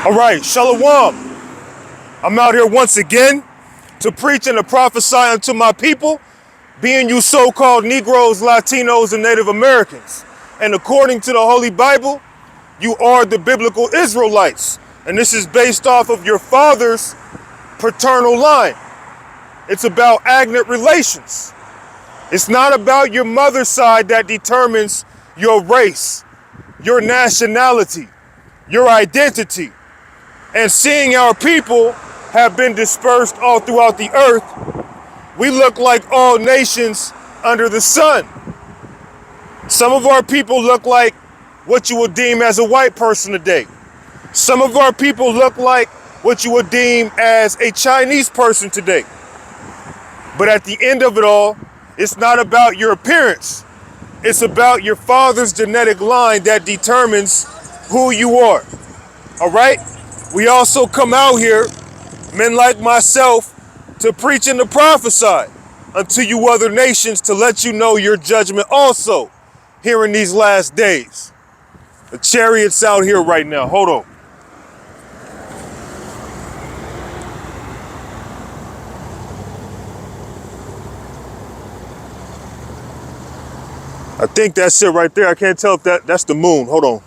All right, Shalom. I'm out here once again to preach and to prophesy unto my people, being you so-called Negroes, Latinos, and Native Americans. And according to the Holy Bible, you are the biblical Israelites. And this is based off of your father's paternal line. It's about agnate relations. It's not about your mother's side that determines your race, your nationality, your identity. And seeing our people have been dispersed all throughout the earth, we look like all nations under the sun. Some of our people look like what you would deem as a white person today. Some of our people look like what you would deem as a Chinese person today. But at the end of it all, it's not about your appearance. It's about your father's genetic line that determines who you are. All right? We also come out here, men like myself, to preach and to prophesy unto you other nations to let you know your judgment also here in these last days. The chariot's out here right now. Hold on. I think that's it right there. I can't tell if that's the moon. Hold on.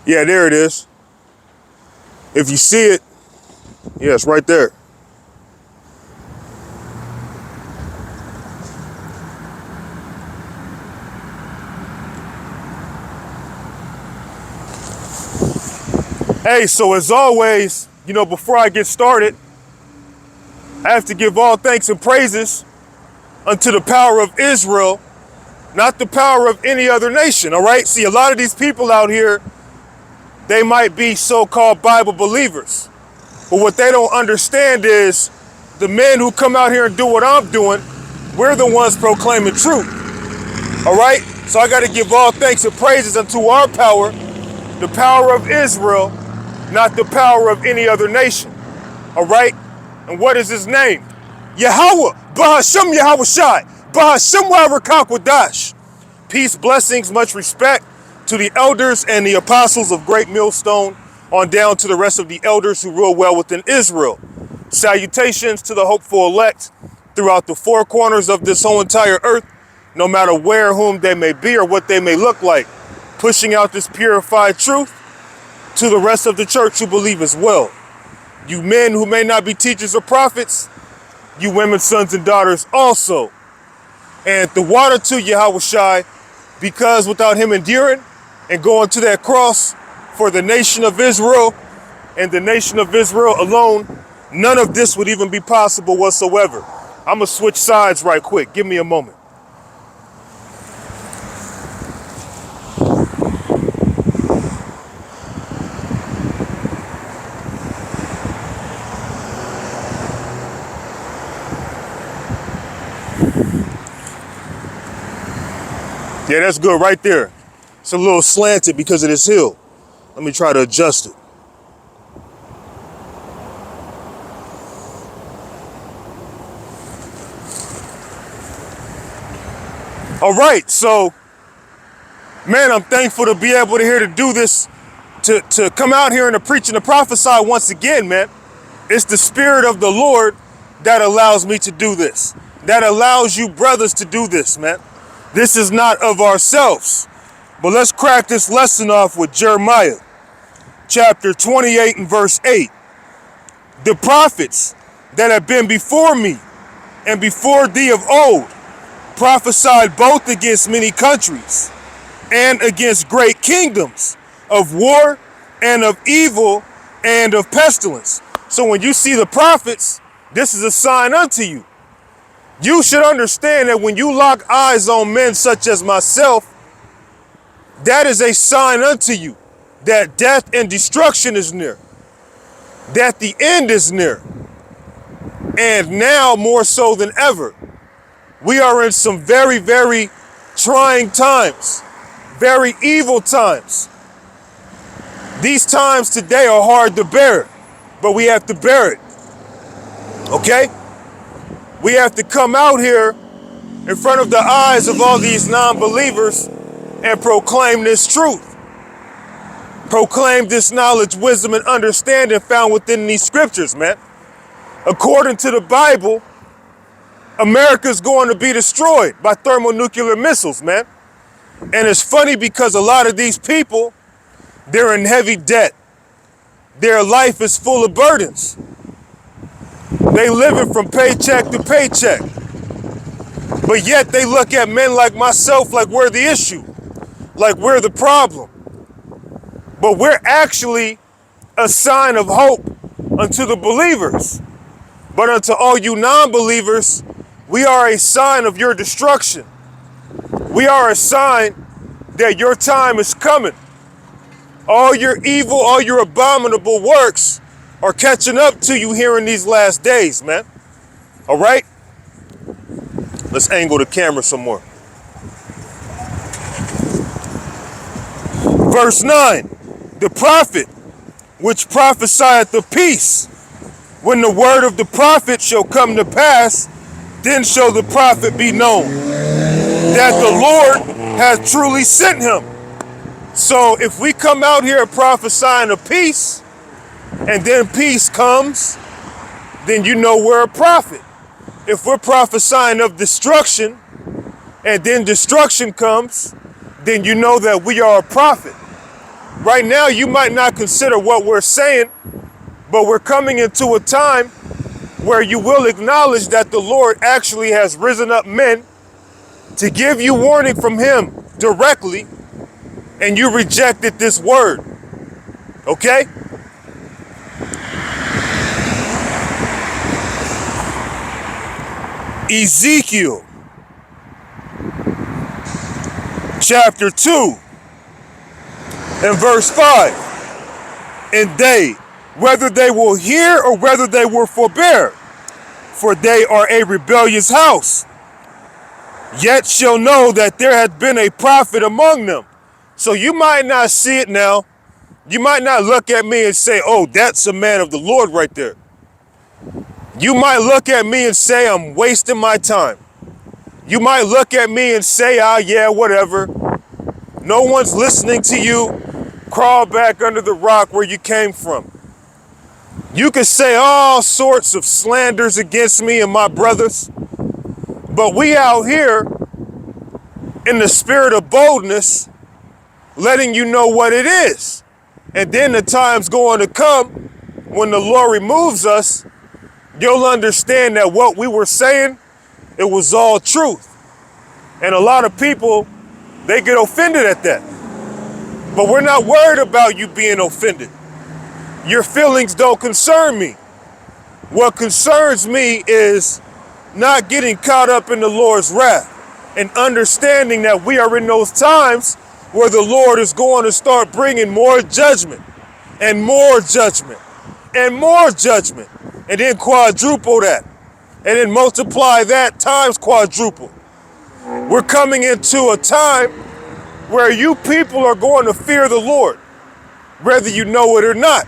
Yeah, there it is. If you see it, yeah, it's right there. Hey, so as always, before I get started, I have to give all thanks and praises unto the power of Israel, not the power of any other nation, all right? See, a lot of these people out here, they might be so-called Bible believers. But what they don't understand is the men who come out here and do what I'm doing, we're the ones proclaiming truth. All right? So I got to give all thanks and praises unto our power, the power of Israel, not the power of any other nation. All right? And what is his name? Yahweh, Bahashem Yahweh Shai, Bahashem Wadash. Peace, blessings, much respect to the elders and the apostles of Great Millstone, on down to the rest of the elders who rule well within Israel. Salutations to the hopeful elect throughout the four corners of this whole entire earth, no matter where, whom they may be, or what they may look like, pushing out this purified truth to the rest of the church who believe as well. You men who may not be teachers or prophets, you women, sons, and daughters also. And the water to Yahweh Shai, because without him enduring and going to that cross for the nation of Israel and the nation of Israel alone, none of this would even be possible whatsoever. I'm going to switch sides right quick. Give me a moment. Yeah, that's good right there. It's a little slanted because of this hill. Let me try to adjust it. All right, so, man, I'm thankful to be able to do this, to come out here and to preach and to prophesy once again, man. It's the Spirit of the Lord that allows me to do this, that allows you brothers to do this, man. This is not of ourselves. But let's crack this lesson off with Jeremiah, chapter 28 and verse 8. The prophets that have been before me and before thee of old prophesied both against many countries and against great kingdoms of war and of evil and of pestilence. So when you see the prophets, this is a sign unto you. You should understand that when you lock eyes on men such as myself, that is a sign unto you that death and destruction is near, that the end is near. And now more so than ever, we are in some very, very trying times, very evil times. These times today are hard to bear, but we have to bear it. Okay? We have to come out here in front of the eyes of all these non-believers and proclaim this truth. Proclaim this knowledge, wisdom, and understanding found within these scriptures, man. According to the Bible, America's going to be destroyed by thermonuclear missiles, man. And it's funny because a lot of these people, they're in heavy debt. Their life is full of burdens. They living from paycheck to paycheck. But yet they look at men like myself like we're the issue, like we're the problem. But we're actually a sign of hope unto the believers. But unto all you non-believers, we are a sign of your destruction. We are a sign that your time is coming. All your evil, all your abominable works are catching up to you here in these last days, man. All right? Let's angle the camera some more. Verse 9, the prophet which prophesieth the peace, when the word of the prophet shall come to pass, then shall the prophet be known that the Lord hath truly sent him. So if we come out here prophesying of peace, and then peace comes, then you know we're a prophet. If we're prophesying of destruction, and then destruction comes, then you know that we are a prophet. Right now, you might not consider what we're saying, but we're coming into a time where you will acknowledge that the Lord actually has risen up men to give you warning from him directly, and you rejected this word. Okay? Ezekiel chapter 2 and verse 5. And they, whether they will hear or whether they will forbear, for they are a rebellious house, yet shall know that there hath been a prophet among them. So you might not see it now. You might not look at me and say, oh, that's a man of the Lord right there. You might look at me and say, I'm wasting my time. You might look at me and say, ah, yeah, whatever. No one's listening to you. Crawl back under the rock where you came from. You can say all sorts of slanders against me and my brothers, but we out here in the spirit of boldness, letting you know what it is. And then the time's going to come when the Lord removes us, you'll understand that what we were saying, it was all truth. And a lot of people, they get offended at that. But we're not worried about you being offended. Your feelings don't concern me. What concerns me is not getting caught up in the Lord's wrath and understanding that we are in those times where the Lord is going to start bringing more judgment and more judgment and more judgment, and then quadruple that, and then multiply that times quadruple. We're coming into a time where you people are going to fear the Lord, whether you know it or not.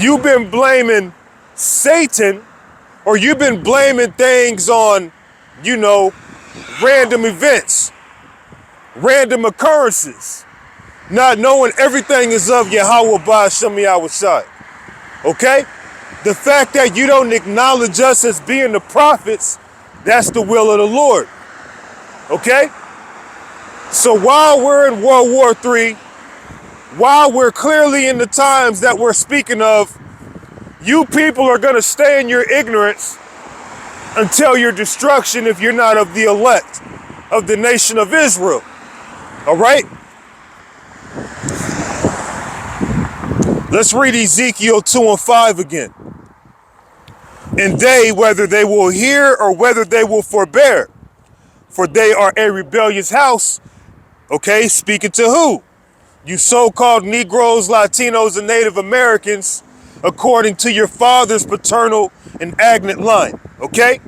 You've been blaming Satan, or you've been blaming things on, random events, random occurrences, not knowing everything is of Yahweh Ba'Shem Yahushai. Okay? The fact that you don't acknowledge us as being the prophets, that's the will of the Lord. Okay? So while we're in World War III, while we're clearly in the times that we're speaking of, you people are going to stay in your ignorance until your destruction if you're not of the elect of the nation of Israel. All right? Let's read Ezekiel 2 and 5 again. And they, whether they will hear or whether they will forbear, for they are a rebellious house. Okay, speaking to who? You so-called Negroes, Latinos, and Native Americans, according to your father's paternal and agnet line. Okay?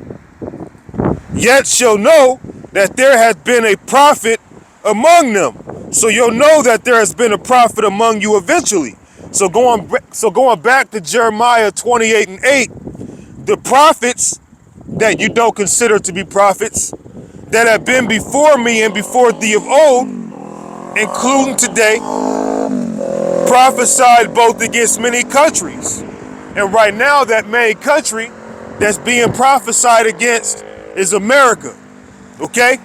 Yet shall know that there hath been a prophet among them. So you'll know that there has been a prophet among you eventually. So going back to Jeremiah 28 and 8, the prophets that you don't consider to be prophets that have been before me and before thee of old, including today, prophesied both against many countries. And right now, that main country that's being prophesied against is America. Okay?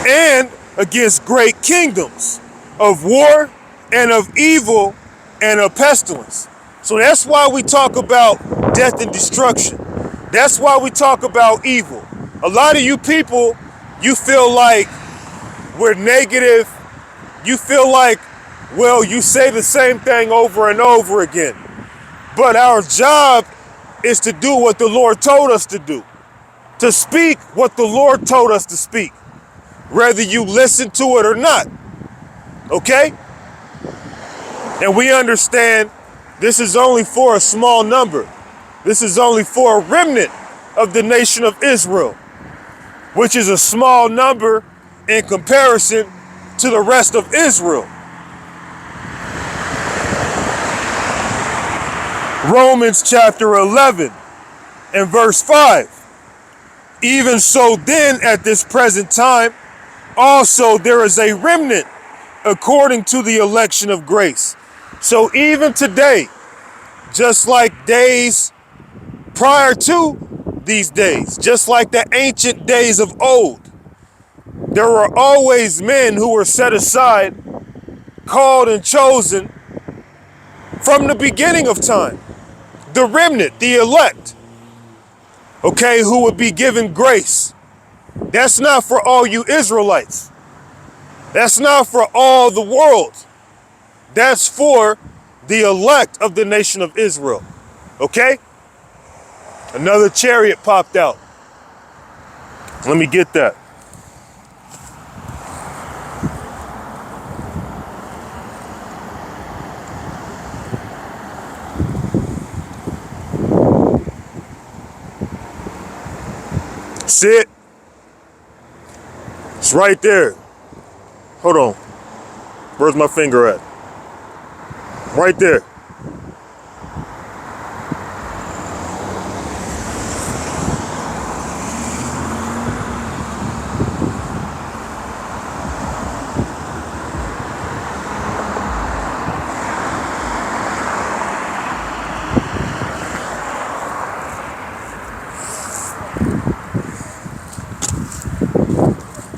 And against great kingdoms of war and of evil and of pestilence. So that's why we talk about death and destruction. That's why we talk about evil. A lot of you people, you feel like we're negative. You feel like, well, you say the same thing over and over again. But our job is to do what the Lord told us to do. To speak what the Lord told us to speak. Whether you listen to it or not. Okay? And we understand this is only for a small number. This is only for a remnant of the nation of Israel, which is a small number in comparison to the rest of Israel. Romans chapter 11 and verse 5. Even so then at this present time, also there is a remnant according to the election of grace. So even today, just like days prior to these days, just like the ancient days of old, there were always men who were set aside, called and chosen from the beginning of time. The remnant, the elect, okay, who would be given grace. That's not for all you Israelites. That's not for all the world. That's for the elect of the nation of Israel. Okay? Another chariot popped out. Let me get that. See it? It's right there. Hold on. Where's my finger at? Right there.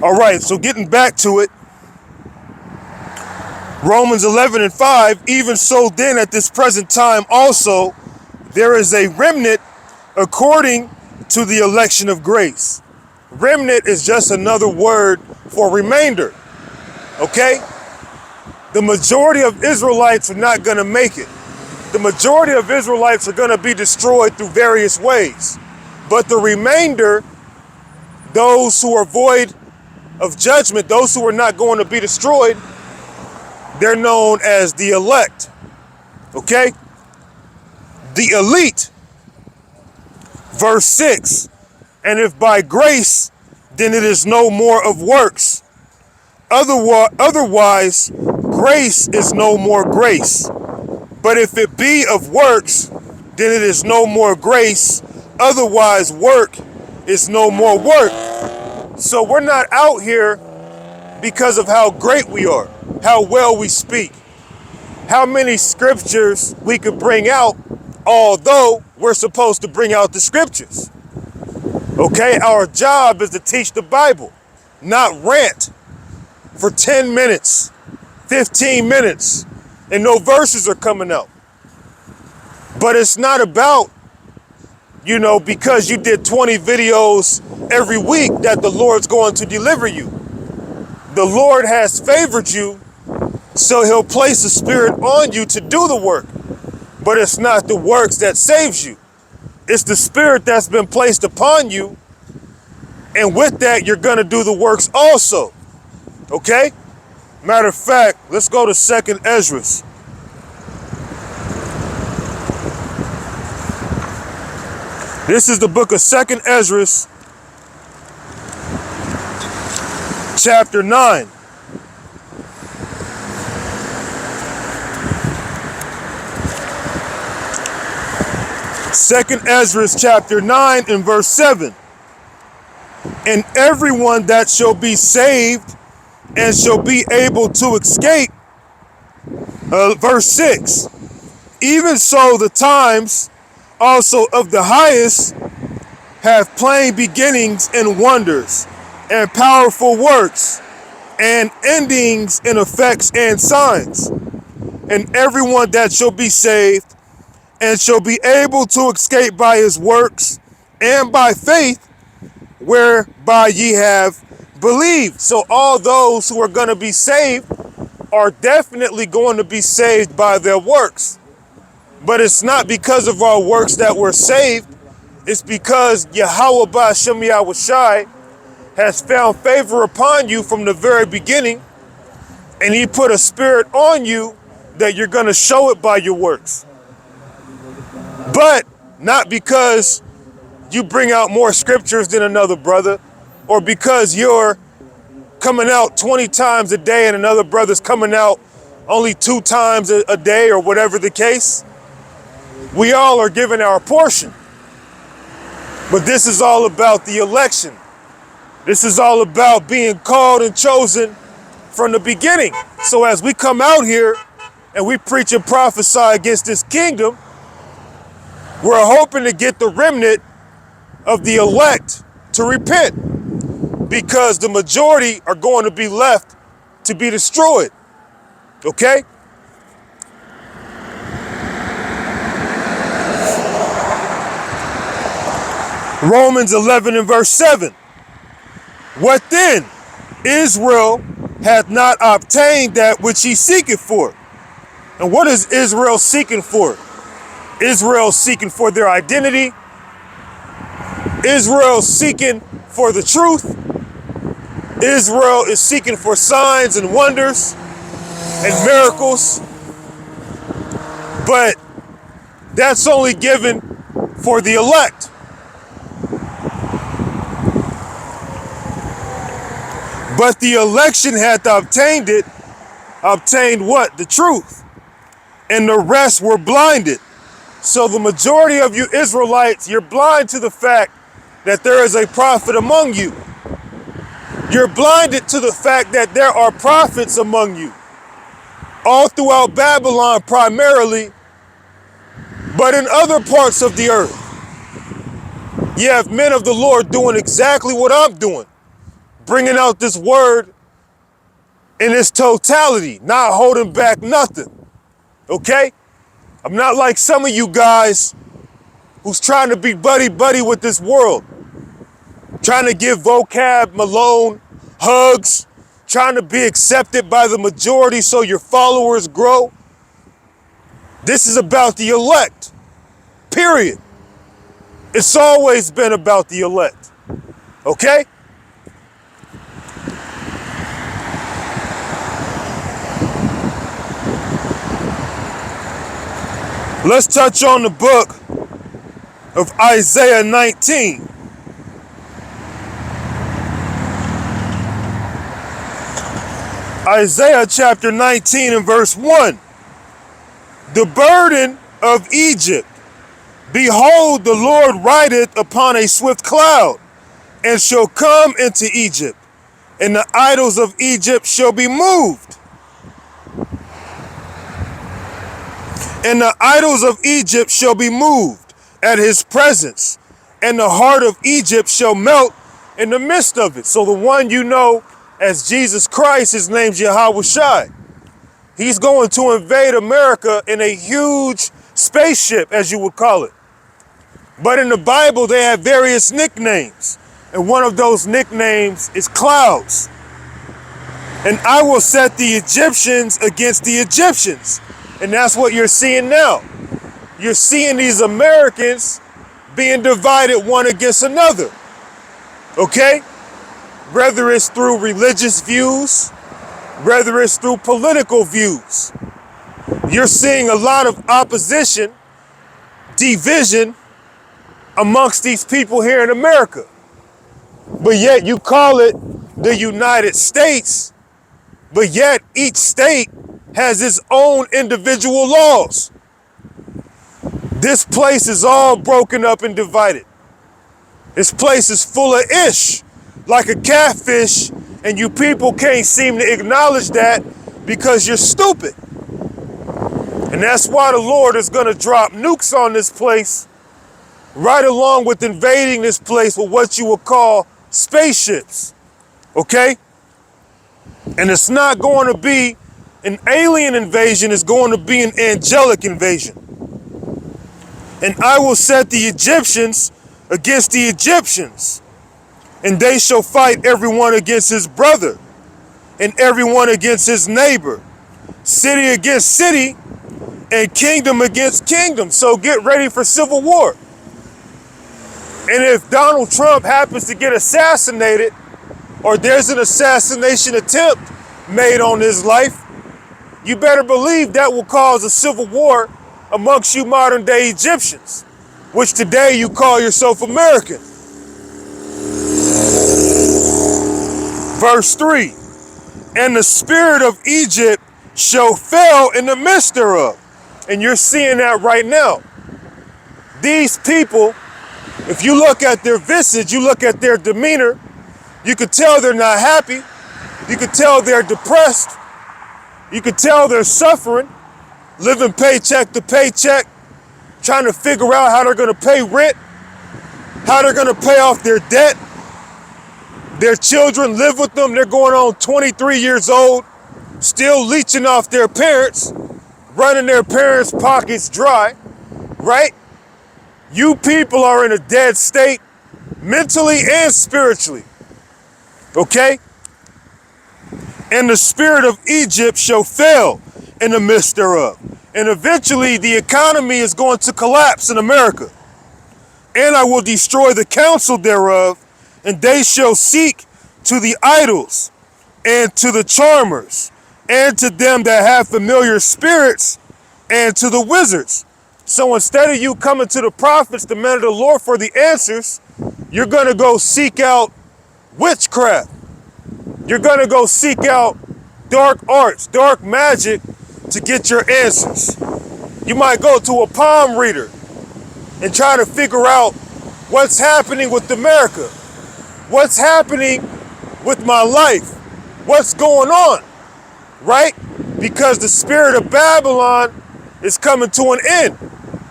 All right, so getting back to it, Romans 11 and 5, even so then at this present time also, there is a remnant according to the election of grace. Remnant is just another word for remainder, okay? The majority of Israelites are not going to make it. The majority of Israelites are going to be destroyed through various ways. But the remainder, those who are void of judgment, those who are not going to be destroyed, they're known as the elect. Okay? The elite. Verse 6. And if by grace, then it is no more of works. Otherwise, grace is no more grace. But if it be of works, then it is no more grace. Otherwise, work is no more work. So we're not out here because of how great we are, how well we speak, how many scriptures we could bring out, although we're supposed to bring out the scriptures. Okay, our job is to teach the Bible, not rant for 10 minutes, 15 minutes, and no verses are coming out. But it's not about, because you did 20 videos every week that the Lord's going to deliver you. The Lord has favored you, so he'll place a spirit on you to do the work. But it's not the works that saves you. It's the spirit that's been placed upon you. And with that, you're going to do the works also. Okay? Matter of fact, let's go to 2nd Ezra. This is the book of 2nd Ezra, chapter 9. Second Ezra chapter 9 and verse 7. And everyone that shall be saved and shall be able to escape Verse 6. Even so the times also of the highest have plain beginnings and wonders, and powerful works, and endings in effects and signs. And everyone that shall be saved, and shall be able to escape by his works, and by faith, whereby ye have believed. So all those who are going to be saved are definitely going to be saved by their works. But it's not because of our works that we're saved. It's because Yahweh Ba'Shem Yahushai has found favor upon you from the very beginning, and he put a spirit on you that you're going to show it by your works. But not because you bring out more scriptures than another brother, or because you're coming out 20 times a day and another brother's coming out only 2 times a day, or whatever the case. We all are given our portion. But this is all about the election. This is all about being called and chosen from the beginning. So as we come out here and we preach and prophesy against this kingdom, we're hoping to get the remnant of the elect to repent, because the majority are going to be left to be destroyed. Okay? Romans 11 and verse 7. What then? Israel hath not obtained that which he seeketh for. And what is Israel seeking for? Israel seeking for their identity. Israel seeking for the truth. Israel is seeking for signs and wonders and miracles. But that's only given for the elect. But the election hath obtained it. Obtained what? The truth. And the rest were blinded. So the majority of you Israelites, you're blind to the fact that there is a prophet among you. You're blinded to the fact that there are prophets among you. All throughout Babylon primarily, but in other parts of the earth. You have men of the Lord doing exactly what I'm doing. Bringing out this word in its totality, not holding back nothing. Okay? I'm not like some of you guys who's trying to be buddy-buddy with this world. Trying to give vocab Malone hugs. Trying to be accepted by the majority so your followers grow. This is about the elect. Period. It's always been about the elect. Okay? Let's touch on the book of Isaiah 19. Isaiah chapter 19 and verse 1. The burden of Egypt. Behold, the Lord rideth upon a swift cloud, and shall come into Egypt, and the idols of Egypt shall be moved. And the idols of Egypt shall be moved at his presence, and the heart of Egypt shall melt in the midst of it. So the one you know as Jesus Christ, his name's Yahushai. He's going to invade America in a huge spaceship, as you would call it. But in the Bible, they have various nicknames. And one of those nicknames is clouds. And I will set the Egyptians against the Egyptians. And that's what you're seeing now. You're seeing these Americans being divided one against another. Okay? Whether it's through religious views, whether it's through political views. You're seeing a lot of opposition, division amongst these people here in America. But yet you call it the United States, but yet each state has its own individual laws. This place is all broken up and divided. This place is full of ish, like a catfish, and you people can't seem to acknowledge that because you're stupid. And that's why the Lord is going to drop nukes on this place, right along with invading this place with what you would call spaceships. Okay? And it's not going to be an alien invasion, it's going to be an angelic invasion. And I will set the Egyptians against the Egyptians, and they shall fight everyone against his brother, and everyone against his neighbor, city against city, and kingdom against kingdom. So get ready for civil war. And if Donald Trump happens to get assassinated, or there's an assassination attempt made on his life, you better believe that will cause a civil war amongst you modern day Egyptians, which today you call yourself American. Verse 3, and the spirit of Egypt shall fail in the midst thereof. And you're seeing that right now. These people, if you look at their visage, you look at their demeanor, you could tell they're not happy. You could tell they're depressed. You could tell they're suffering, living paycheck to paycheck, trying to figure out how they're going to pay rent, how they're going to pay off their debt. Their children live with them. They're going on 23 years old, still leeching off their parents, running their parents' pockets dry, right? You people are in a dead state, mentally and spiritually, okay? And the spirit of Egypt shall fail in the midst thereof. And eventually the economy is going to collapse in America. And I will destroy the counsel thereof, and they shall seek to the idols and to the charmers and to them that have familiar spirits and to the wizards. So instead of you coming to the prophets, the men of the Lord, for the answers, you're going to go seek out witchcraft. You're going to go seek out dark arts, dark magic to get your answers. You might go to a palm reader and try to figure out what's happening with America, what's happening with my life, what's going on, right? Because the spirit of Babylon is coming to an end.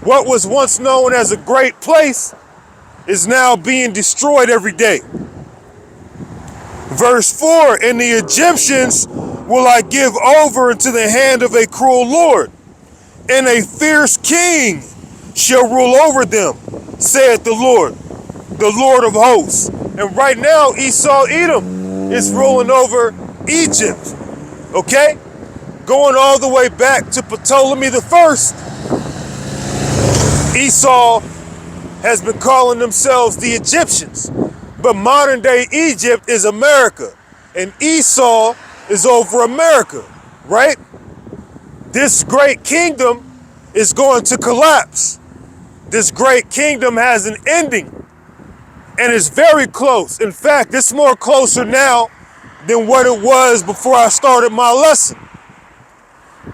What was once known as a great place is now being destroyed every day. Verse 4, and the Egyptians will I give over into the hand of a cruel Lord, and a fierce king shall rule over them, saith the Lord of hosts. And right now, Esau Edom is ruling over Egypt, okay? Going all the way back to Ptolemy the First. Esau has been calling themselves the Egyptians. But modern day Egypt is America, and Esau is over America, right? This great kingdom is going to collapse. This great kingdom has an ending, and it's very close. In fact, it's more closer now than what it was before I started my lesson.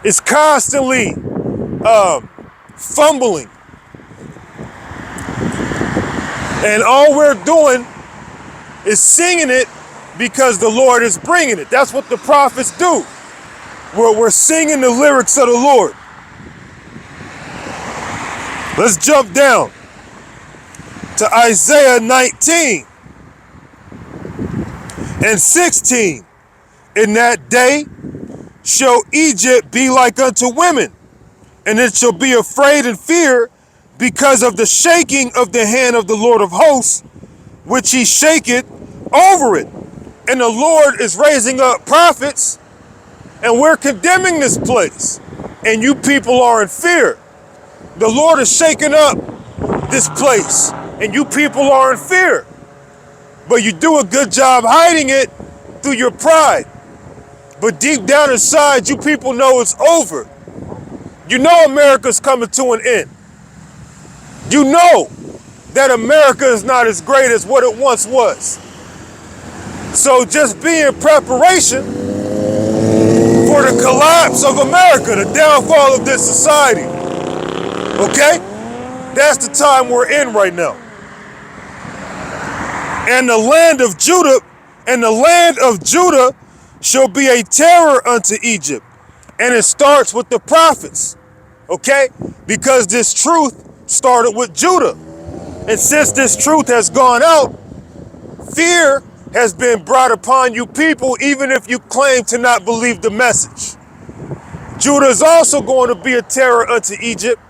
It's constantly fumbling. And all we're doing is singing it because the Lord is bringing it. That's what the prophets do. We're singing the lyrics of the Lord. Let's jump down to Isaiah 19 and 16. In that day shall Egypt be like unto women, and it shall be afraid and fear because of the shaking of the hand of the Lord of hosts, which he shaketh over it. And the Lord is raising up prophets, and we're condemning this place, and you people are in fear. The Lord is shaking up this place, and you people are in fear. But you do a good job hiding it through your pride. But deep down inside, you people know it's over. You know America's coming to an end. You know that America is not as great as what it once was. So just be in preparation for the collapse of America, the downfall of this society. Okay? That's the time we're in right now. And the land of Judah shall be a terror unto Egypt. And it starts with the prophets. Okay? Because this truth started with Judah. And since this truth has gone out, fear has been brought upon you people, even if you claim to not believe the message. Judah is also going to be a terror unto Egypt,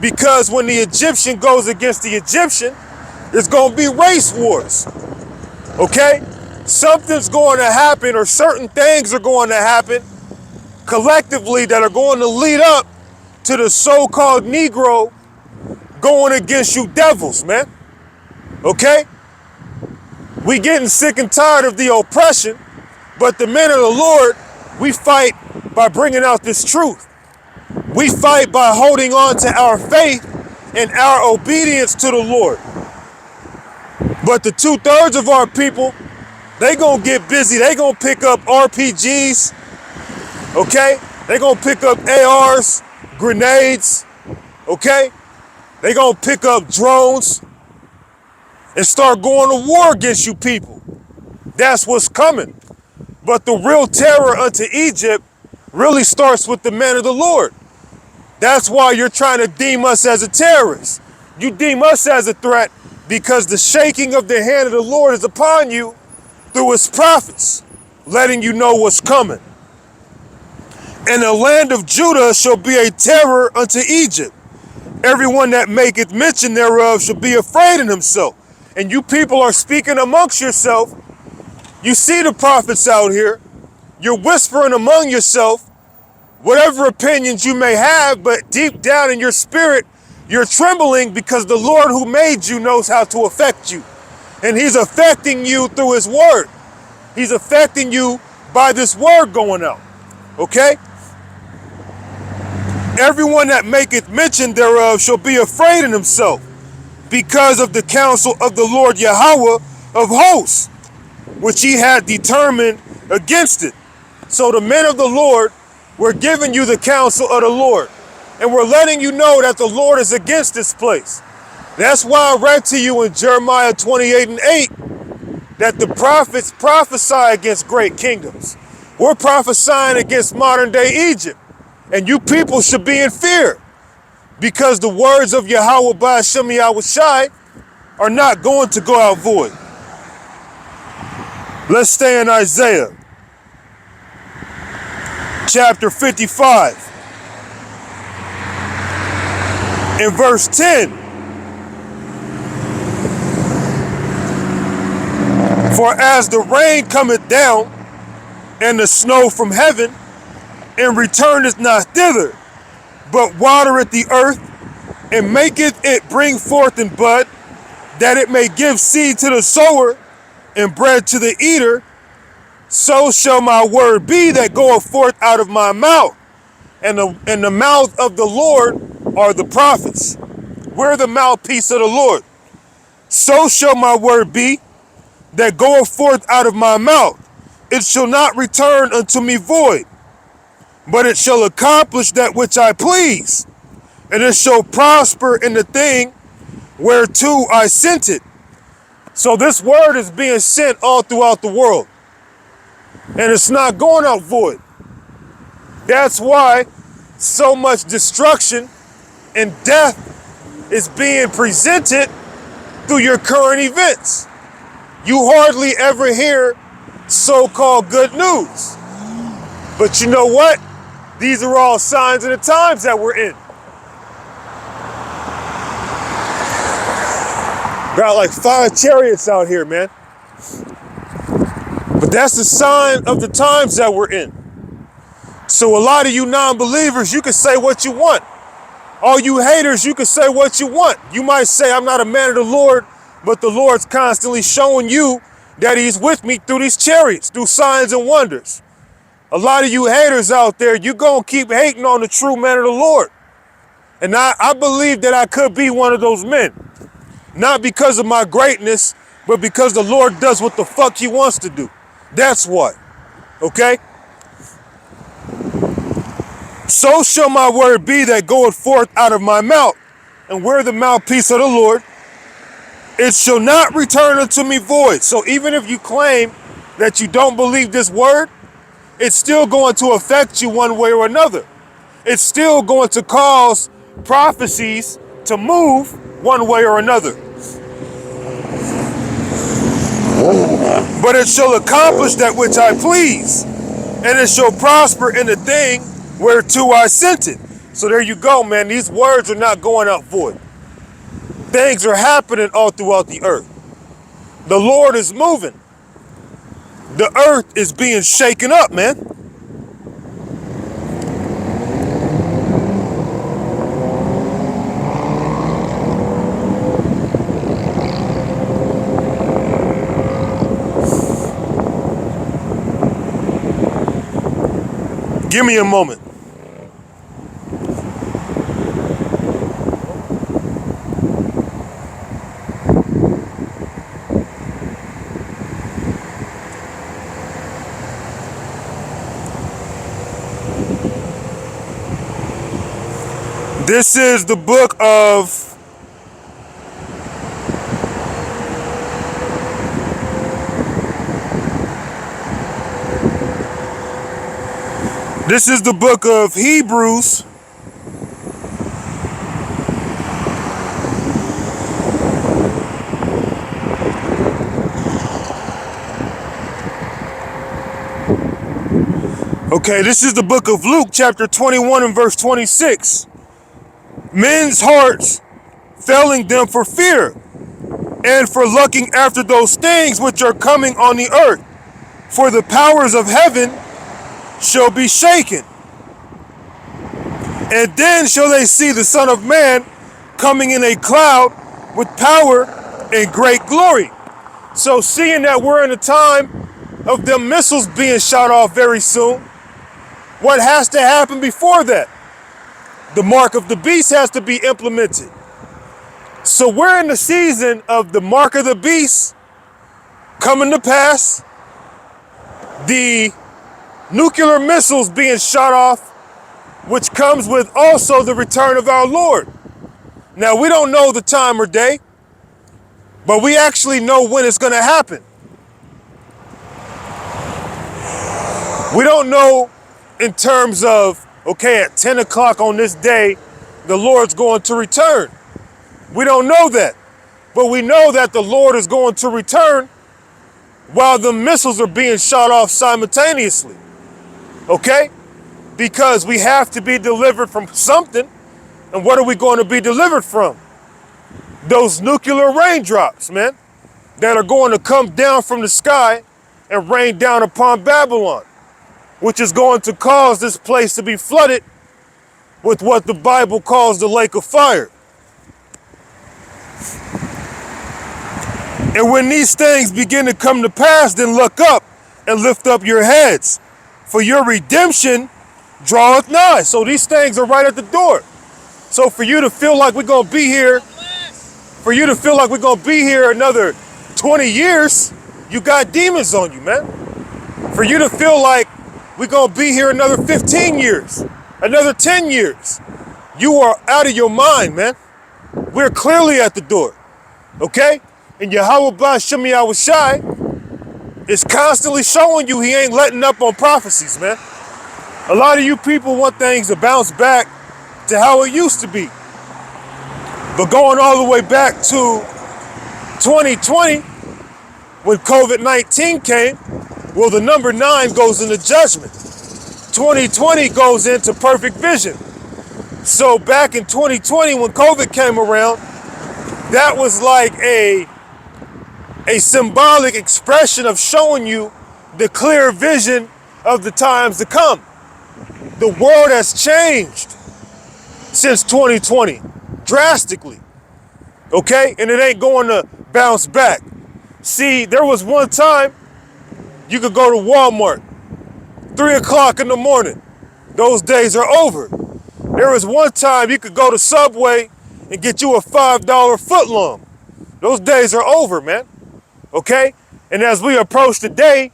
because when the Egyptian goes against the Egyptian, there's going to be race wars. Okay? Something's going to happen, or certain things are going to happen collectively that are going to lead up to the so-called Negro going against you devils, man. Okay? We getting sick and tired of the oppression, but the men of the Lord, we fight by bringing out this truth. We fight by holding on to our faith and our obedience to the Lord. But the 2/3 of our people, they gonna get busy. They gonna pick up RPGs, okay? They gonna pick up ARs, grenades, okay? They gonna pick up drones and start going to war against you people. That's what's coming. But the real terror unto Egypt really starts with the men of the Lord. That's why you're trying to deem us as a terrorist. You deem us as a threat because the shaking of the hand of the Lord is upon you through his prophets, letting you know what's coming. And the land of Judah shall be a terror unto Egypt. Everyone that maketh mention thereof shall be afraid in himself. And you people are speaking amongst yourself. You see the prophets out here. You're whispering among yourself whatever opinions you may have, but deep down in your spirit, you're trembling because the Lord who made you knows how to affect you. And he's affecting you through his word. He's affecting you by this word going out. Okay? Everyone that maketh mention thereof shall be afraid in himself because of the counsel of the Lord Yahweh of hosts, which he had determined against it. So the men of the Lord, we're giving you the counsel of the Lord. And we're letting you know that the Lord is against this place. That's why I read to you in Jeremiah 28:8 that the prophets prophesy against great kingdoms. We're prophesying against modern day Egypt. And you people should be in fear because the words of Yahweh Ba'ashem Yahushai are not going to go out void. Let's stay in Isaiah chapter 55 in verse 10. For as the rain cometh down and the snow from heaven, and returneth not thither, but watereth the earth, and maketh it bring forth in bud, that it may give seed to the sower, and bread to the eater, so shall my word be that goeth forth out of my mouth. And the mouth of the Lord are the prophets. We're the mouthpiece of the Lord. So shall my word be that goeth forth out of my mouth. It shall not return unto me void, but it shall accomplish that which I please, and it shall prosper in the thing whereto I sent it. So this word is being sent all throughout the world, and it's not going out void. That's why so much destruction and death is being presented through your current events. You hardly ever hear so-called good news. But you know what? These are all signs of the times that we're in. Got like 5 chariots out here, man. But that's the sign of the times that we're in. So a lot of you non-believers, you can say what you want. All you haters, you can say what you want. You might say, I'm not a man of the Lord, but the Lord's constantly showing you that he's with me through these chariots, through signs and wonders. A lot of you haters out there, you're going to keep hating on the true man of the Lord. And I believe that I could be one of those men. Not because of my greatness, but because the Lord does what the fuck he wants to do. That's what. Okay? So shall my word be that goeth forth out of my mouth. And we're the mouthpiece of the Lord. It shall not return unto me void. So even if you claim that you don't believe this word, it's still going to affect you one way or another. it's still going to cause prophecies to move one way or another. But it shall accomplish that which I please, and it shall prosper in the thing whereto I sent it. So there you go, man. These words are not going out void. Things are happening all throughout the earth. The Lord is moving. The earth is being shaken up, man. Give me a moment. This is the book of Hebrews. Okay, this is the book of Luke, chapter 21 and verse 26. Men's hearts failing them for fear and for looking after those things which are coming on the earth. For the powers of heaven shall be shaken. And then shall they see the Son of Man coming in a cloud with power and great glory. So seeing that we're in a time of them missiles being shot off very soon, what has to happen before that? The mark of the beast has to be implemented. So we're in the season of the mark of the beast coming to pass, the nuclear missiles being shot off, which comes with also the return of our Lord. Now, we don't know the time or day, but we actually know when it's going to happen. We don't know in terms of, okay, at 10 o'clock on this day, the Lord's going to return. We don't know that. But we know that the Lord is going to return while the missiles are being shot off simultaneously. Okay? Because we have to be delivered from something. And what are we going to be delivered from? Those nuclear raindrops, man, that are going to come down from the sky and rain down upon Babylon, which is going to cause this place to be flooded with what the Bible calls the lake of fire. And when these things begin to come to pass, then look up and lift up your heads, for your redemption draweth nigh. So these things are right at the door. So for you to feel like we're going to be here, another 20 years, you got demons on you, man. For you to feel like we're going to be here another 15 years, another 10 years, you are out of your mind, man. We're clearly at the door, okay? And Yahweh B'Shem Yahushai is constantly showing you he ain't letting up on prophecies, man. A lot of you people want things to bounce back to how it used to be. But going all the way back to 2020, when COVID-19 came, well, the number 9 goes into judgment. 2020 goes into perfect vision. So back in 2020, when COVID came around, that was like a symbolic expression of showing you the clear vision of the times to come. The world has changed since 2020, drastically, okay? And it ain't going to bounce back. See, there was one time you could go to Walmart, 3 o'clock in the morning. Those days are over. There was one time you could go to Subway and get you a $5 footlong. Those days are over, man, okay? And as we approach the day,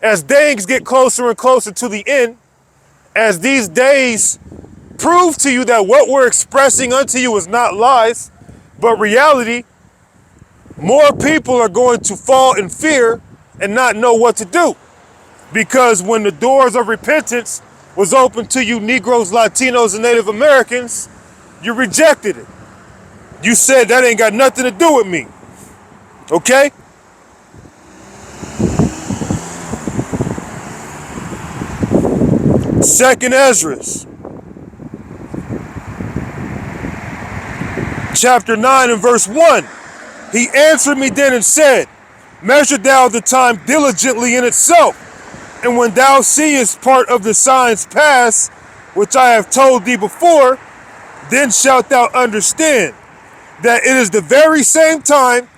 as things get closer and closer to the end, as these days prove to you that what we're expressing unto you is not lies, but reality, more people are going to fall in fear and not know what to do. Because when the doors of repentance, was open to you Negroes, Latinos, and Native Americans, you rejected it. You said that ain't got nothing to do with me. Okay? Second Ezra, chapter 9 and verse 1. He answered me then and said, measure thou the time diligently in itself, and when thou seest part of the signs pass, which I have told thee before, then shalt thou understand that it is the very same time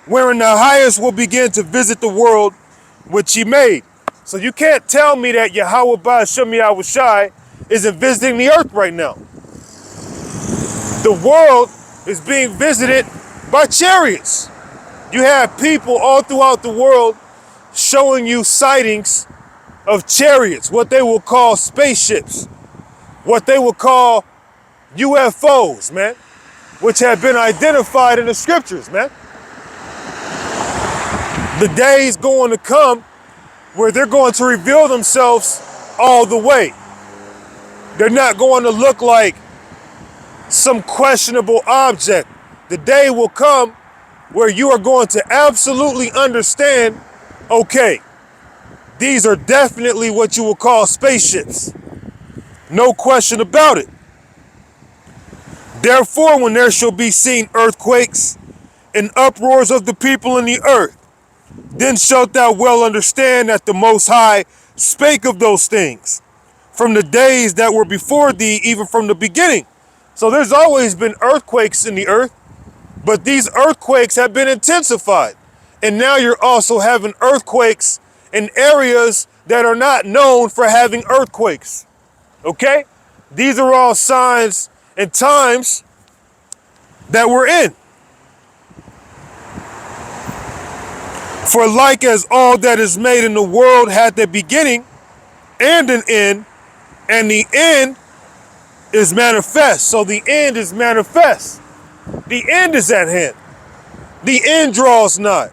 wherein the highest will begin to visit the world which he made. So you can't tell me that Yahweh Ba'ashem Yahushai isn't visiting the earth right now. The world is being visited by chariots. You have people all throughout the world showing you sightings of chariots, what they will call spaceships, what they will call UFOs, man, which have been identified in the scriptures, man. The day's going to come where they're going to reveal themselves all the way. They're not going to look like some questionable object. The day will come where you are going to absolutely understand, okay, these are definitely what you will call spaceships. No question about it. Therefore, when there shall be seen earthquakes and uproars of the people in the earth, then shalt thou well understand that the Most High spake of those things from the days that were before thee, even from the beginning. So there's always been earthquakes in the earth, but these earthquakes have been intensified. And now you're also having earthquakes in areas that are not known for having earthquakes. Okay? These are all signs and times that we're in. For like as all that is made in the world had the beginning and an end, and the end is manifest. So the end is manifest. The end is at hand. The end draws nigh.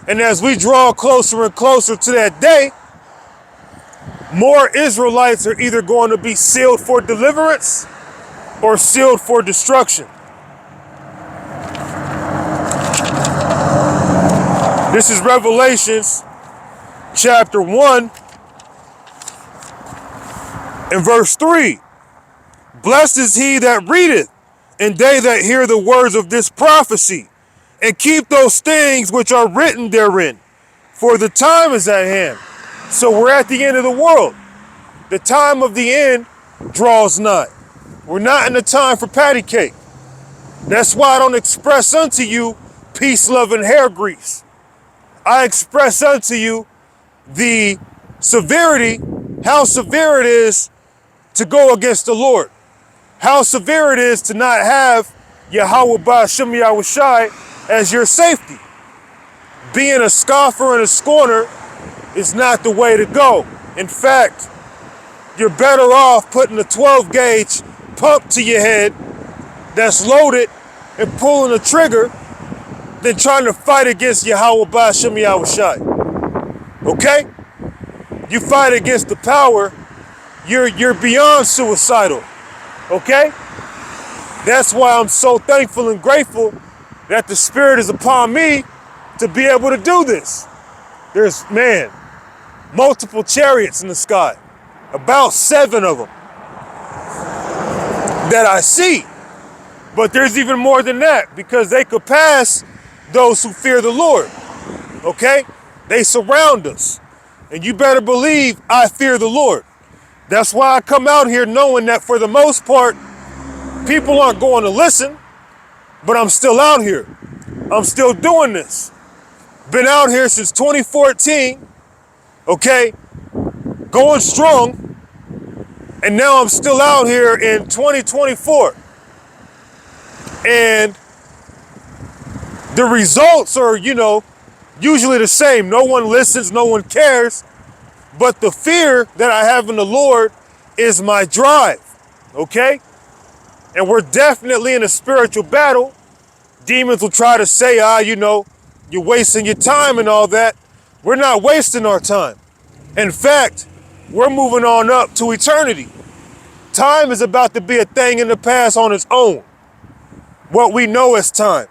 And as we draw closer and closer to that day, more Israelites are either going to be sealed for deliverance or sealed for destruction. This is Revelations chapter 1 and verse 3. Blessed is he that readeth, and they that hear the words of this prophecy, and keep those things which are written therein, for the time is at hand. So we're at the end of the world. The time of the end draws nigh. We're not in the time for patty cake. That's why I don't express unto you peace, love, and hair grease. I express unto you the severity, how severe it is to go against the Lord. How severe it is to not have Yahweh Ba'ashem Yahushai as your safety. Being a scoffer and a scorner is not the way to go. In fact, you're better off putting a 12 gauge pump to your head that's loaded and pulling the trigger than trying to fight against Yahweh Ba'ashem Yahushai. Okay? You fight against the power, you're beyond suicidal. Okay? That's why I'm so thankful and grateful that the Spirit is upon me to be able to do this. There's, man, multiple chariots in the sky. About 7 of them that I see. But there's even more than that, because they could pass those who fear the Lord. Okay? They surround us. And you better believe I fear the Lord. That's why I come out here knowing that for the most part, people aren't going to listen, but I'm still out here. I'm still doing this. Been out here since 2014, okay? Going strong. And now I'm still out here in 2024. And the results are, usually the same. No one listens, no one cares. But the fear that I have in the Lord is my drive, okay? And we're definitely in a spiritual battle. Demons will try to say, you're wasting your time and all that. We're not wasting our time. In fact, We're moving on up to eternity. Time is about to be a thing in the past on its own. What we know as time,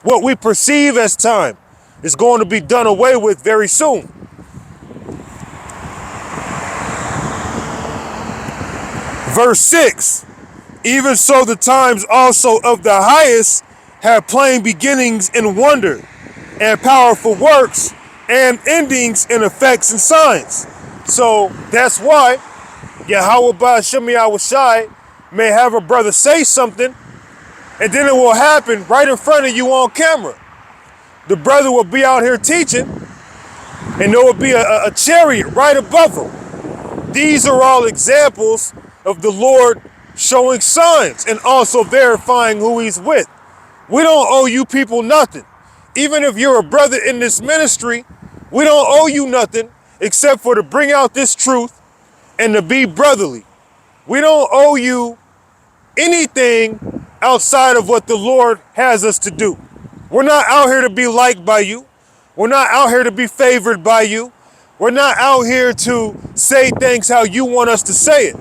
what we perceive as time, is going to be done away with very soon. Verse 6, even so the times also of the highest have plain beginnings in wonder and powerful works and endings in effects and signs. So that's why Yahweh Ba'Shem Yahushai may have a brother say something, and then it will happen right in front of you on camera. The brother will be out here teaching, and there will be a chariot right above him. These are all examples of the Lord showing signs and also verifying who he's with. We don't owe you people nothing. Even if you're a brother in this ministry, we don't owe you nothing except for to bring out this truth and to be brotherly. We don't owe you anything outside of what the Lord has us to do. We're not out here to be liked by you. We're not out here to be favored by you. We're not out here to say things how you want us to say it.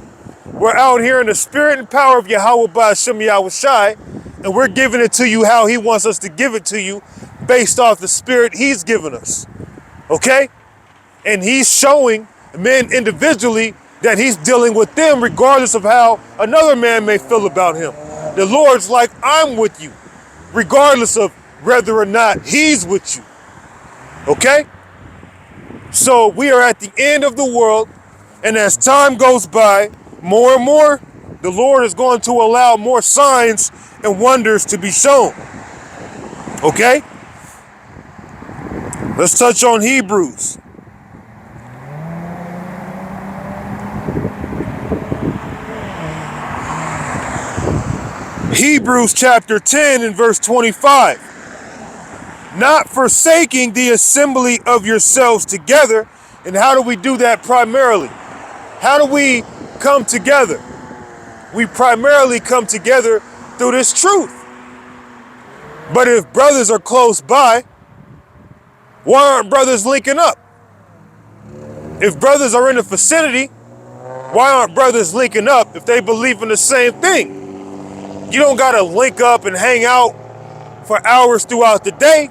We're out here in the spirit and power of Yahweh Ba'Shem Yahushai, and we're giving it to you how he wants us to give it to you based off the spirit he's given us. Okay? And he's showing men individually that he's dealing with them regardless of how another man may feel about him. The Lord's like, I'm with you, regardless of whether or not he's with you. Okay? So we are at the end of the world, and as time goes by, more and more, the Lord is going to allow more signs and wonders to be shown. Okay? Let's touch on Hebrews. Hebrews chapter 10 and verse 25. Not forsaking the assembly of yourselves together. And how do we do that primarily? How do we come together? We primarily come together through this truth. But if brothers are close by, why aren't brothers linking up? If brothers are in the vicinity, why aren't brothers linking up if they believe in the same thing? You don't gotta link up and hang out for hours throughout the day,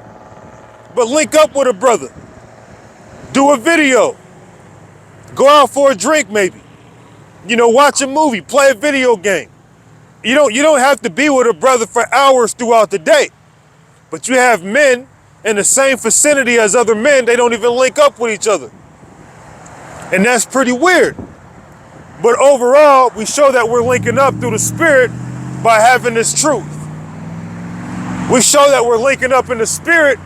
but link up with a brother. Do a video. Go out for a drink maybe. Watch a movie, play a video game. You don't have to be with a brother for hours throughout the day. But you have men in the same vicinity as other men, they don't even link up with each other. And that's pretty weird. But overall, we show that we're linking up through the spirit by having this truth. We show that we're linking up in the spirit.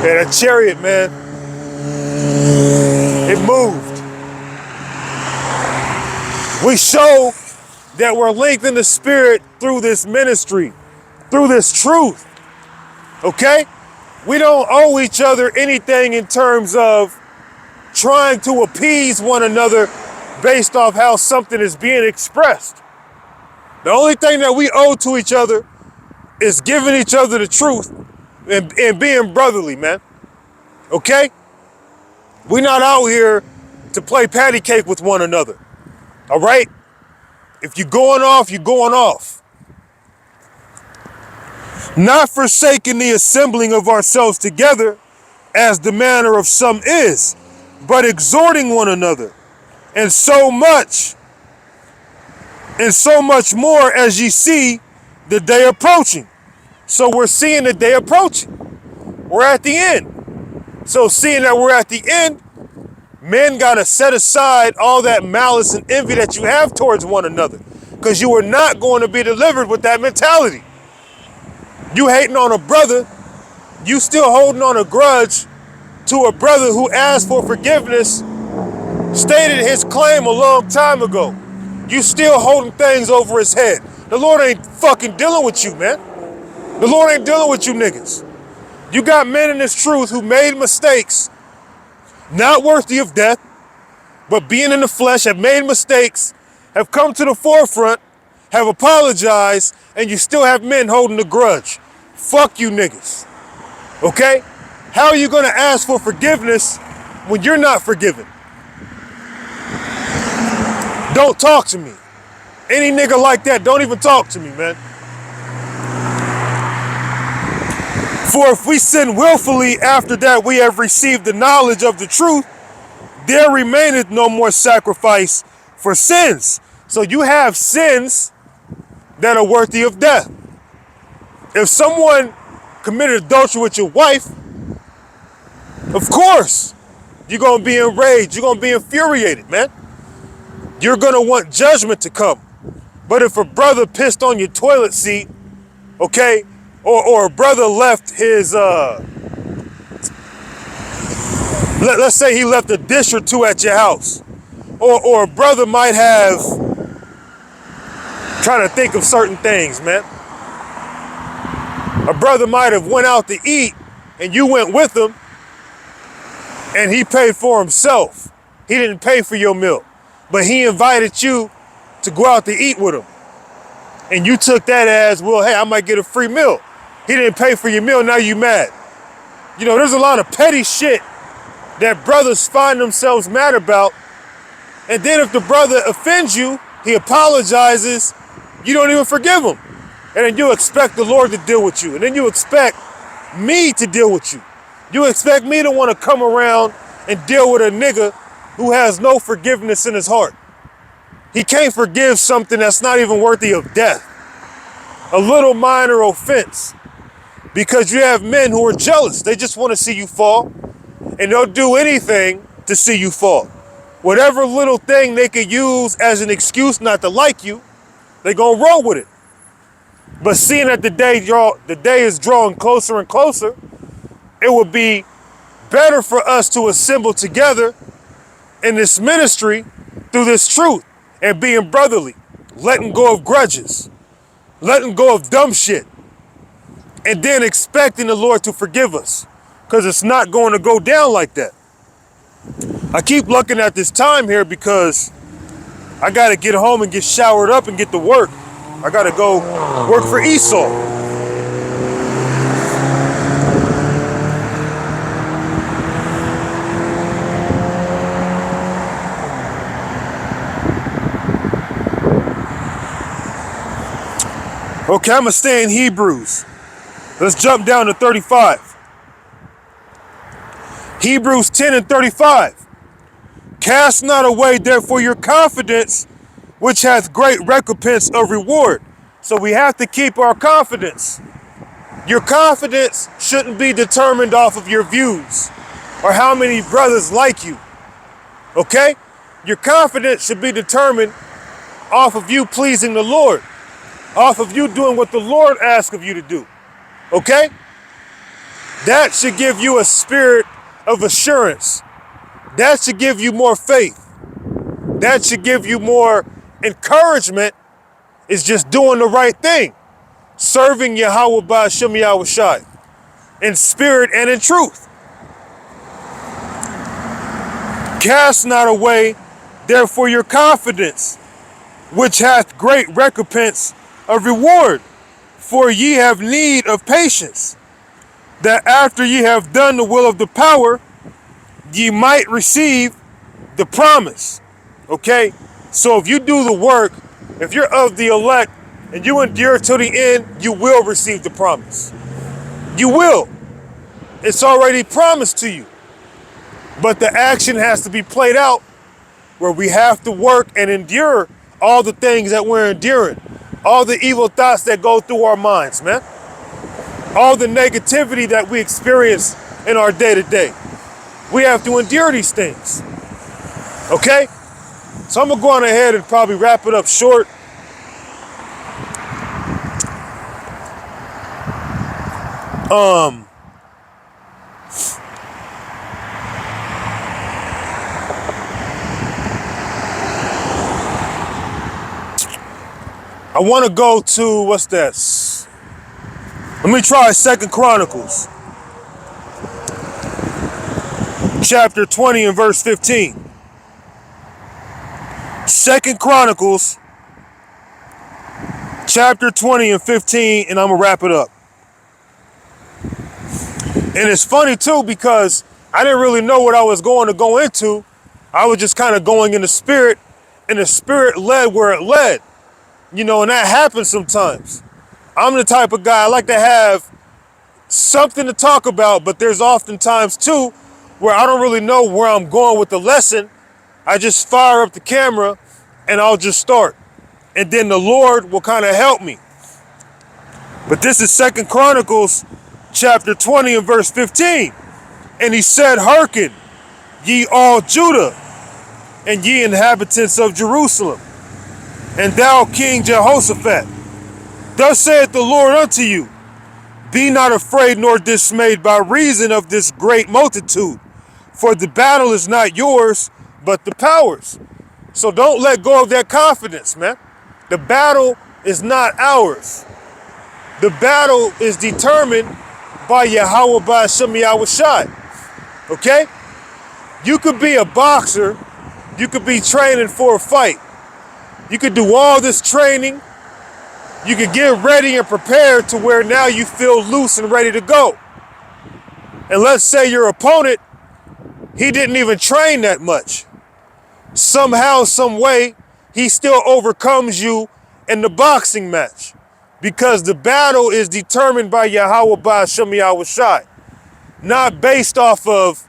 Yeah, that chariot, man. It moved. We show that we're linked in the spirit through this ministry, through this truth. Okay? We don't owe each other anything in terms of trying to appease one another based off how something is being expressed. The only thing that we owe to each other is giving each other the truth and being brotherly, man. Okay? We're not out here to play patty cake with one another. All right? If you're going off, you're going off. Not forsaking the assembling of ourselves together, as the manner of some is, but exhorting one another, and so much more as ye see the day approaching. So we're seeing the day approaching. We're at the end. So seeing that we're at the end, men got to set aside all that malice and envy that you have towards one another, because you are not going to be delivered with that mentality. You hating on a brother, you still holding on a grudge to a brother who asked for forgiveness, stated his claim a long time ago. You still holding things over his head. The Lord ain't fucking dealing with you, man. The Lord ain't dealing with you niggas. You got men in this truth who made mistakes, not worthy of death, but being in the flesh, have made mistakes, have come to the forefront, have apologized, and you still have men holding a grudge. Fuck you niggas. Okay? How are you gonna ask for forgiveness when you're not forgiven? Don't talk to me. Any nigga like that, don't even talk to me, man. For if we sin willfully, after that we have received the knowledge of the truth, there remaineth no more sacrifice for sins. So you have sins that are worthy of death. If someone committed adultery with your wife, of course, you're going to be enraged. You're going to be infuriated, man. You're going to want judgment to come. But if a brother pissed on your toilet seat, okay, or a brother left his, let's say he left a dish or two at your house, or a brother might have, trying to think of certain things, man. A brother might have went out to eat and you went with him and he paid for himself. He didn't pay for your meal, but he invited you to go out to eat with him. And you took that as, well, hey, I might get a free meal. He didn't pay for your meal, now you mad. You know, there's a lot of petty shit that brothers find themselves mad about. And then if the brother offends you, he apologizes, you don't even forgive him. And then you expect the Lord to deal with you. And then you expect me to deal with you. You expect me to want to come around and deal with a nigga who has no forgiveness in his heart. He can't forgive something that's not even worthy of death. A little minor offense. Because you have men who are jealous. They just want to see you fall. And they'll do anything to see you fall. Whatever little thing they could use as an excuse not to like you, they're going to roll with it. But seeing that the day is drawing closer and closer, it would be better for us to assemble together in this ministry through this truth and being brotherly, letting go of grudges, letting go of dumb shit, and then expecting the Lord to forgive us, because it's not going to go down like that. I keep looking at this time here because I got to get home and get showered up and get to work. I got to go work for Esau. Okay, I'm going to stay in Hebrews. Let's jump down to 35. Hebrews 10 and 35. Cast not away therefore your confidence, which hath great recompense of reward. So we have to keep our confidence. Your confidence shouldn't be determined off of your views or how many brothers like you. Okay? Your confidence should be determined off of you pleasing the Lord, off of you doing what the Lord asks of you to do. Okay? That should give you a spirit of assurance. That should give you more faith. That should give you more encouragement. Is just doing the right thing. Serving Yahweh Ba'ashem Yahweh Shai in spirit and in truth. Cast not away therefore your confidence, which hath great recompense of reward. For ye have need of patience, that after ye have done the will of the power, ye might receive the promise. Okay? So if you do the work, if you're of the elect and you endure to the end, you will receive the promise. You will. It's already promised to you. But the action has to be played out where we have to work and endure all the things that we're enduring. All the evil thoughts that go through our minds, man. All the negativity that we experience in our day-to-day. We have to endure these things. Okay? So I'm going to go on ahead and probably wrap it up short. I want to go to, what's that? Let me try 2 Chronicles. Chapter 20 and verse 15. 2 Chronicles, chapter 20 and 15, and I'm going to wrap it up. And it's funny too, because I didn't really know what I was going to go into. I was just kind of going in the spirit, and the spirit led where it led. And that happens sometimes. I'm the type of guy, I like to have something to talk about, but there's oftentimes too where I don't really know where I'm going with the lesson. I just fire up the camera and I'll just start. And then the Lord will kind of help me. But this is 2 Chronicles chapter 20 and verse 15. And he said, hearken, ye all Judah, and ye inhabitants of Jerusalem, and thou King Jehoshaphat. Thus saith the Lord unto you, be not afraid nor dismayed by reason of this great multitude, for the battle is not yours, but the powers. So don't let go of that confidence, man. The battle is not ours. The battle is determined by Yahweh by Hashem Yahushai. Okay? You could be a boxer. You could be training for a fight. You could do all this training. You could get ready and prepared to where now you feel loose and ready to go. And let's say your opponent, he didn't even train that much. Somehow, some way, he still overcomes you in the boxing match. Because the battle is determined by Yahweh by Hashem Yahushai. Not based off of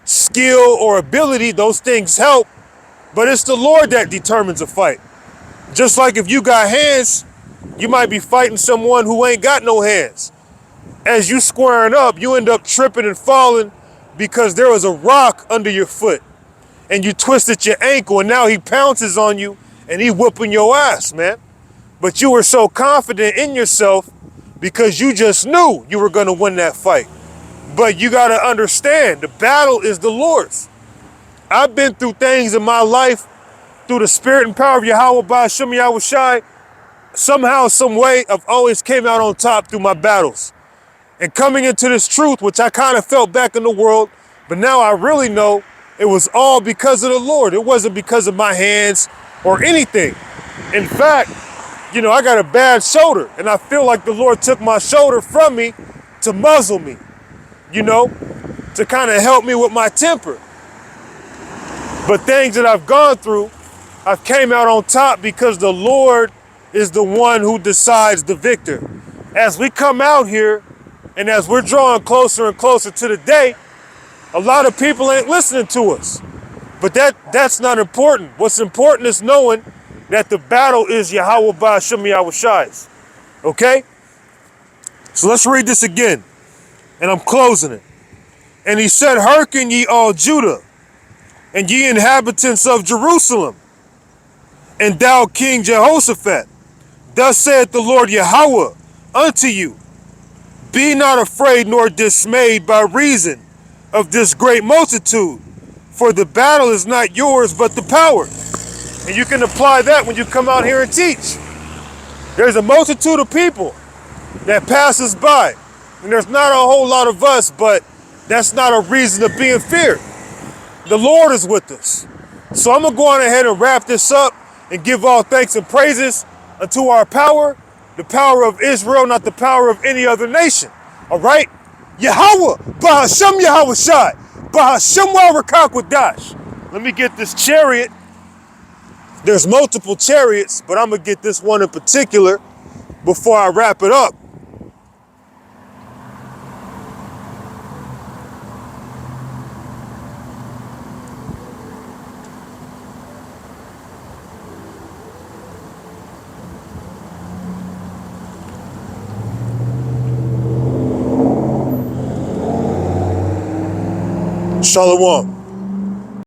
skill or ability. Those things help. But it's the Lord that determines a fight. Just like if you got hands, you might be fighting someone who ain't got no hands. As you squaring up, you end up tripping and falling because there was a rock under your foot and you twisted your ankle and now he pounces on you and he whooping your ass, man. But you were so confident in yourself because you just knew you were going to win that fight. But you got to understand, the battle is the Lord's. I've been through things in my life through the spirit and power of Yahweh by Hashem Yahushai. Somehow, some way, I've always came out on top through my battles. And coming into this truth, which I kind of felt back in the world, but now I really know it was all because of the Lord. It wasn't because of my hands or anything. In fact, I got a bad shoulder, and I feel like the Lord took my shoulder from me to muzzle me, to kind of help me with my temper. But things that I've gone through, I've came out on top because the Lord is the one who decides the victor. As we come out here, and as we're drawing closer and closer to the day, a lot of people ain't listening to us. But that's not important. What's important is knowing that the battle is Yahweh by Hashem Yahushai's. Okay? So let's read this again. And I'm closing it. And he said, hearken ye all Judah, and ye inhabitants of Jerusalem, and thou King Jehoshaphat. Thus saith the Lord Yahweh unto you, be not afraid nor dismayed by reason of this great multitude, for the battle is not yours, but the power. And you can apply that when you come out here and teach. There's a multitude of people that passes by, and there's not a whole lot of us, but that's not a reason to be in fear. The Lord is with us. So I'm going to go on ahead and wrap this up and give all thanks and praises unto our power, the power of Israel, not the power of any other nation. All right? Yahweh, Bahashem Yahushai, Bahashem Warakak. Let me get this chariot. There's multiple chariots, but I'm going to get this one in particular before I wrap it up. Shalom.